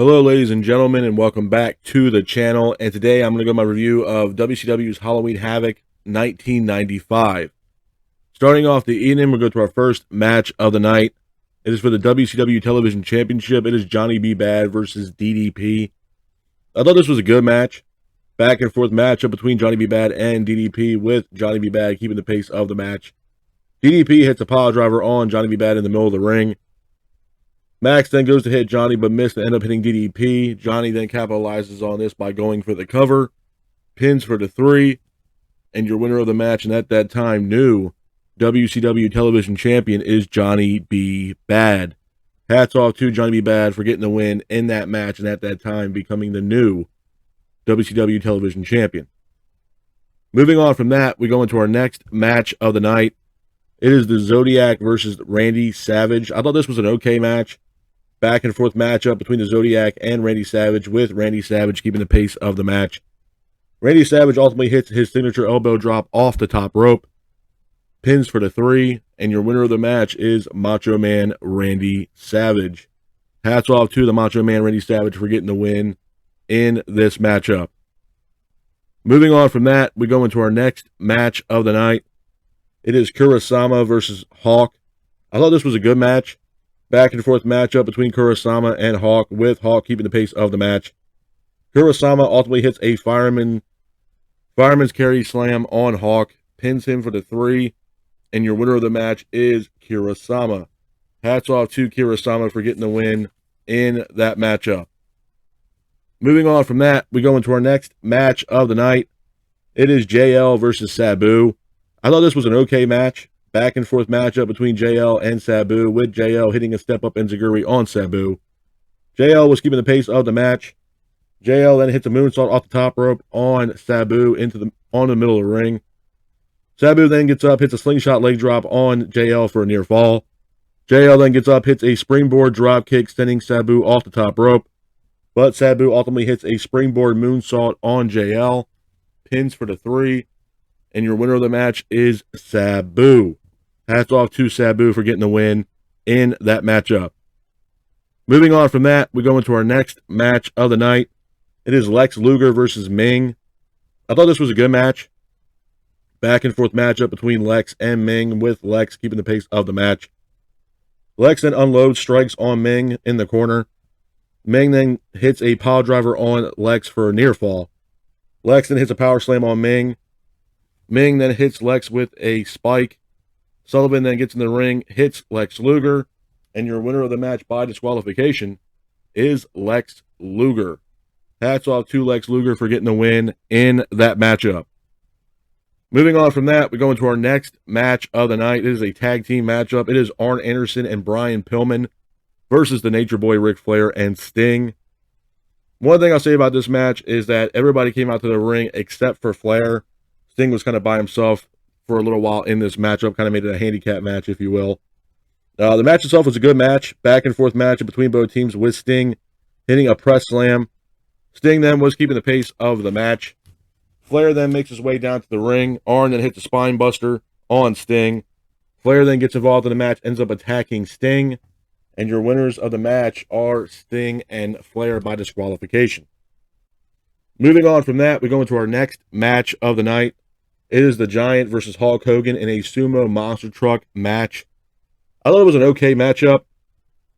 Hello, ladies and gentlemen, and welcome back to the channel. And today I'm going to go my review of WCW's Halloween Havoc 1995. Starting off the evening, we'll go to our first match of the night. It is for the WCW Television Championship. It is Johnny B. Bad versus DDP. I thought this was a good match. Back and forth matchup between Johnny B. Bad and DDP, with Johnny B. Bad keeping the pace of the match. DDP hits a pile driver on Johnny B. Bad in the middle of the ring. Max then goes to hit Johnny, but missed and end up hitting DDP. Johnny then capitalizes on this by going for the cover, pins for the 3, and your winner of the match, and at that time, new WCW Television Champion, is Johnny B. Bad. Hats off to Johnny B. Bad for getting the win in that match, and at that time, becoming the new WCW Television Champion. Moving on from that, we go into our next match of the night. It is the Zodiac versus Randy Savage. I thought this was an okay match. Back and forth matchup between the Zodiac and Randy Savage, with Randy Savage keeping the pace of the match. Randy Savage ultimately hits his signature elbow drop off the top rope, pins for the 3, and your winner of the match is Macho Man Randy Savage. Hats off to the Macho Man Randy Savage for getting the win in this matchup. Moving on from that, we go into our next match of the night. It is Kurosama versus Hawk. I thought this was a good match. Back and forth matchup between Kurosama and Hawk, with Hawk keeping the pace of the match. Kurosama ultimately hits a fireman's carry slam on Hawk, pins him for the 3, and your winner of the match is Kurosama. Hats off to Kurosama for getting the win in that matchup. Moving on from that, we go into our next match of the night. It is JL versus Sabu. I thought this was an okay match. Back and forth matchup between JL and Sabu, with JL hitting a step up enziguri on Sabu. JL was keeping the pace of the match. JL then hits a moonsault off the top rope on Sabu on the middle of the ring. Sabu then gets up, hits a slingshot leg drop on JL for a near fall. JL then gets up, hits a springboard drop kick, sending Sabu off the top rope. But Sabu ultimately hits a springboard moonsault on JL, pins for the 3, and your winner of the match is Sabu. Hats off to Sabu for getting the win in that matchup. Moving on from that, we go into our next match of the night. It is Lex Luger versus Ming. I thought this was a good match. Back and forth matchup between Lex and Ming, with Lex keeping the pace of the match. Lex then unloads strikes on Ming in the corner. Ming then hits a pile driver on Lex for a near fall. Lex then hits a power slam on Ming. Ming then hits Lex with a spike. Sullivan then gets in the ring, hits Lex Luger, and your winner of the match by disqualification is Lex Luger. Hats off to Lex Luger for getting the win in that matchup. Moving on from that, we go into our next match of the night. It is a tag team matchup. It is Arn Anderson and Brian Pillman versus the Nature Boy Ric Flair and Sting. One thing I'll say about this match is that everybody came out to the ring except for Flair. Sting was kind of by himself for a little while in this matchup, kind of made it a handicap match, if you will. The match itself was a good match, back and forth match between both teams, with Sting hitting a press slam. Sting then was keeping the pace of the match. Flair then makes his way down to the ring. Arn then hits a spine buster on Sting. Flair then gets involved in the match, ends up attacking Sting, and your winners of the match are Sting and Flair by disqualification. Moving on from that, we go into our next match of the night. It is the Giant versus Hulk Hogan in a sumo monster truck match. I thought it was an okay matchup.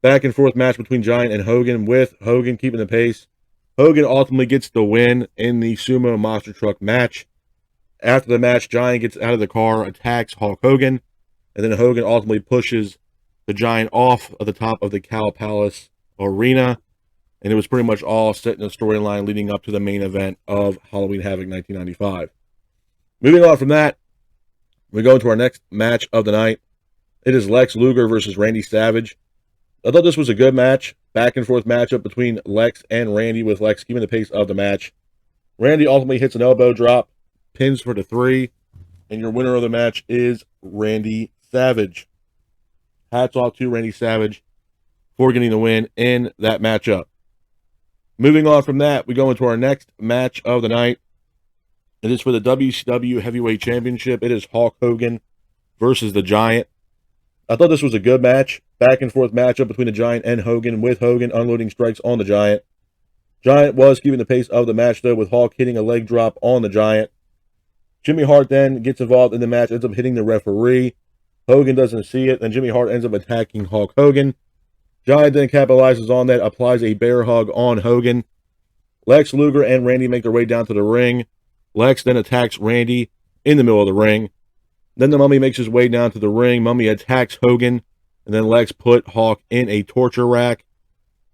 Back and forth match between Giant and Hogan, with Hogan keeping the pace. Hogan ultimately gets the win in the sumo monster truck match. After the match, Giant gets out of the car, attacks Hulk Hogan, and then Hogan ultimately pushes the Giant off of the top of the Cow Palace Arena. And it was pretty much all set in a storyline leading up to the main event of Halloween Havoc 1995. Moving on from that, we go into our next match of the night. It is Lex Luger versus Randy Savage. I thought this was a good match. Back and forth matchup between Lex and Randy, with Lex keeping the pace of the match. Randy ultimately hits an elbow drop, pins for the 3, and your winner of the match is Randy Savage. Hats off to Randy Savage for getting the win in that matchup. Moving on from that, we go into our next match of the night. It is for the WCW Heavyweight Championship. It is Hulk Hogan versus the Giant. I thought this was a good match. Back and forth matchup between the Giant and Hogan, with Hogan unloading strikes on the Giant. Giant was keeping the pace of the match, though, with Hawk hitting a leg drop on the Giant. Jimmy Hart then gets involved in the match, ends up hitting the referee. Hogan doesn't see it, and Jimmy Hart ends up attacking Hulk Hogan. Giant then capitalizes on that, applies a bear hug on Hogan. Lex Luger and Randy make their way down to the ring. Lex then attacks Randy in the middle of the ring. Then the Mummy makes his way down to the ring. Mummy attacks Hogan, and then Lex put Hawk in a torture rack.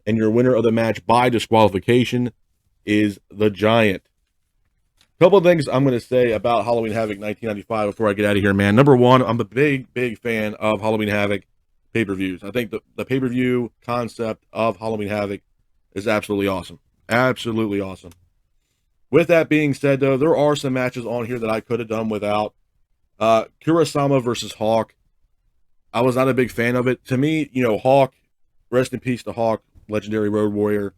And your winner of the match by disqualification is the Giant. A couple of things I'm going to say about Halloween Havoc 1995 before I get out of here, man. Number one, I'm a big fan of Halloween Havoc pay-per-views. I think the pay-per-view concept of Halloween Havoc is absolutely awesome. Absolutely awesome. With that being said, though, there are some matches on here that I could have done without. Kurosama versus Hawk. I was not a big fan of it. To me, Hawk, rest in peace to Hawk, legendary Road Warrior.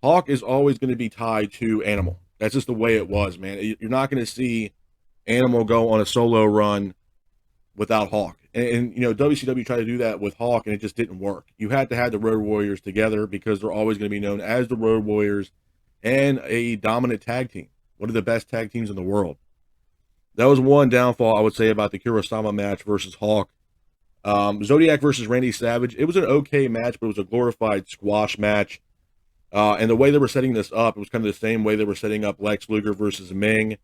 Hawk is always going to be tied to Animal. That's just the way it was, man. You're not going to see Animal go on a solo run without Hawk. And WCW tried to do that with Hawk, and it just didn't work. You had to have the Road Warriors together because they're always going to be known as the Road Warriors and a dominant tag team. One of the best tag teams in the world. That was one downfall I would say about the Kurosama match versus Hawk. Zodiac versus Randy Savage. It was an okay match, but it was a glorified squash match. And the way they were setting this up, it was kind of the same way they were setting up Lex Luger versus Ming.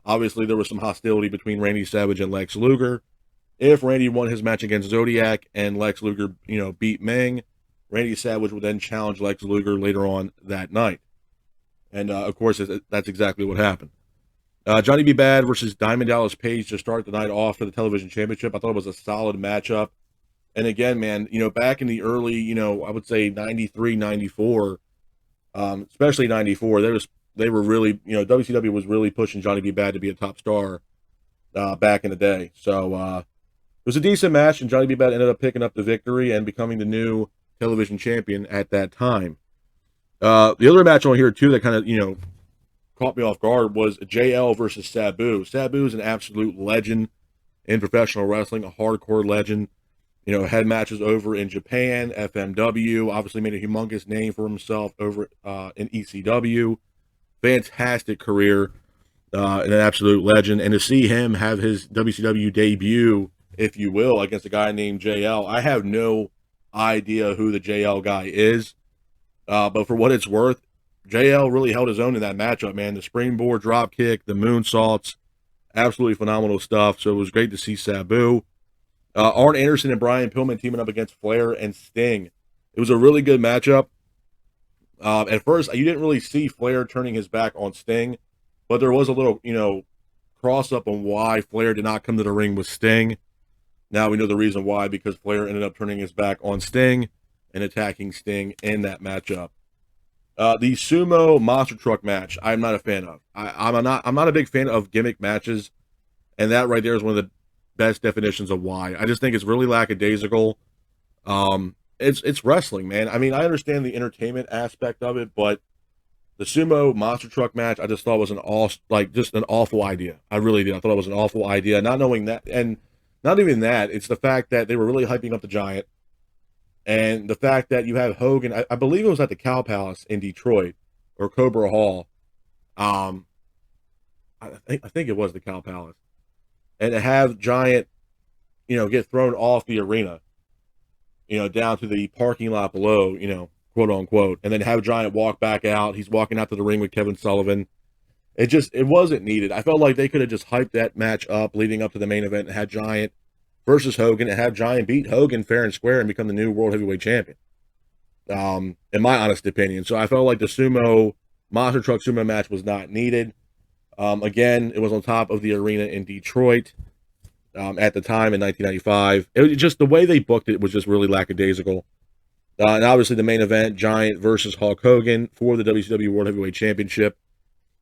Obviously, there was some hostility between Randy Savage and Lex Luger. If Randy won his match against Zodiac and Lex Luger, beat Ming, Randy Savage would then challenge Lex Luger later on that night. And, of course, that's exactly what happened. Johnny B. Bad versus Diamond Dallas Page to start the night off for the television championship. I thought it was a solid matchup. And again, man, back in the early, I would say 93, 94, especially 94, they were really, WCW was really pushing Johnny B. Bad to be a top star back in the day. So it was a decent match, and Johnny B. Bad ended up picking up the victory and becoming the new television champion at that time. The other match on here, too, that kind of, caught me off guard was JL versus Sabu. Sabu is an absolute legend in professional wrestling, a hardcore legend. Had matches over in Japan, FMW, obviously made a humongous name for himself over in ECW. Fantastic career, and an absolute legend. And to see him have his WCW debut, if you will, against a guy named JL, I have no idea who the JL guy is. But for what it's worth, JL really held his own in that matchup, man. The springboard drop kick, the moonsaults, absolutely phenomenal stuff. So it was great to see Sabu. Arn Anderson and Brian Pillman teaming up against Flair and Sting. It was a really good matchup. At first, you didn't really see Flair turning his back on Sting, but there was a little, cross-up on why Flair did not come to the ring with Sting. Now we know the reason why, because Flair ended up turning his back on Sting and attacking Sting in that matchup. The sumo monster truck match, I'm not a fan of. I'm not a big fan of gimmick matches, and that right there is one of the best definitions of why. I just think it's really lackadaisical. It's wrestling, man. I mean, I understand the entertainment aspect of it, but the sumo monster truck match, I just thought was an awful idea. I really did. I thought it was an awful idea. Not knowing that, and not even that, it's the fact that they were really hyping up the Giant. And the fact that you have Hogan, I believe it was at the Cow Palace in Detroit, or Cobra Hall. I think it was the Cow Palace. And to have Giant, get thrown off the arena, down to the parking lot below, quote unquote, and then have Giant walk back out. He's walking out to the ring with Kevin Sullivan. It wasn't needed. I felt like they could have just hyped that match up leading up to the main event and had Giant versus Hogan and have Giant beat Hogan fair and square and become the new World Heavyweight Champion. In my honest opinion. So I felt like the monster truck sumo match was not needed. Again, it was on top of the arena in Detroit at the time in 1995. It was just the way they booked it was just really lackadaisical. And obviously the main event, Giant versus Hulk Hogan for the WCW World Heavyweight Championship.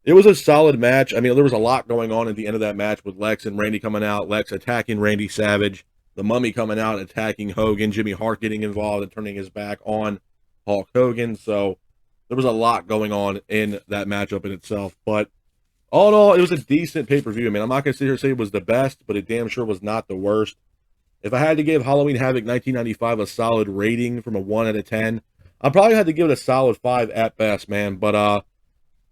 It was a solid match. I mean, there was a lot going on at the end of that match with Lex and Randy coming out, Lex attacking Randy Savage, the Mummy coming out attacking Hogan, Jimmy Hart getting involved and turning his back on Hulk Hogan. So there was a lot going on in that matchup in itself. But all in all, it was a decent pay-per-view. I mean, I'm not going to sit here and say it was the best, but it damn sure was not the worst. If I had to give Halloween Havoc 1995 a solid rating from a 1 out of 10, I probably had to give it a solid 5 at best, man. But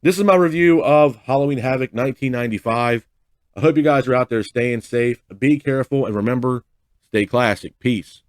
this is my review of Halloween Havoc 1995. I hope you guys are out there staying safe. Be careful, and remember, stay classic. Peace.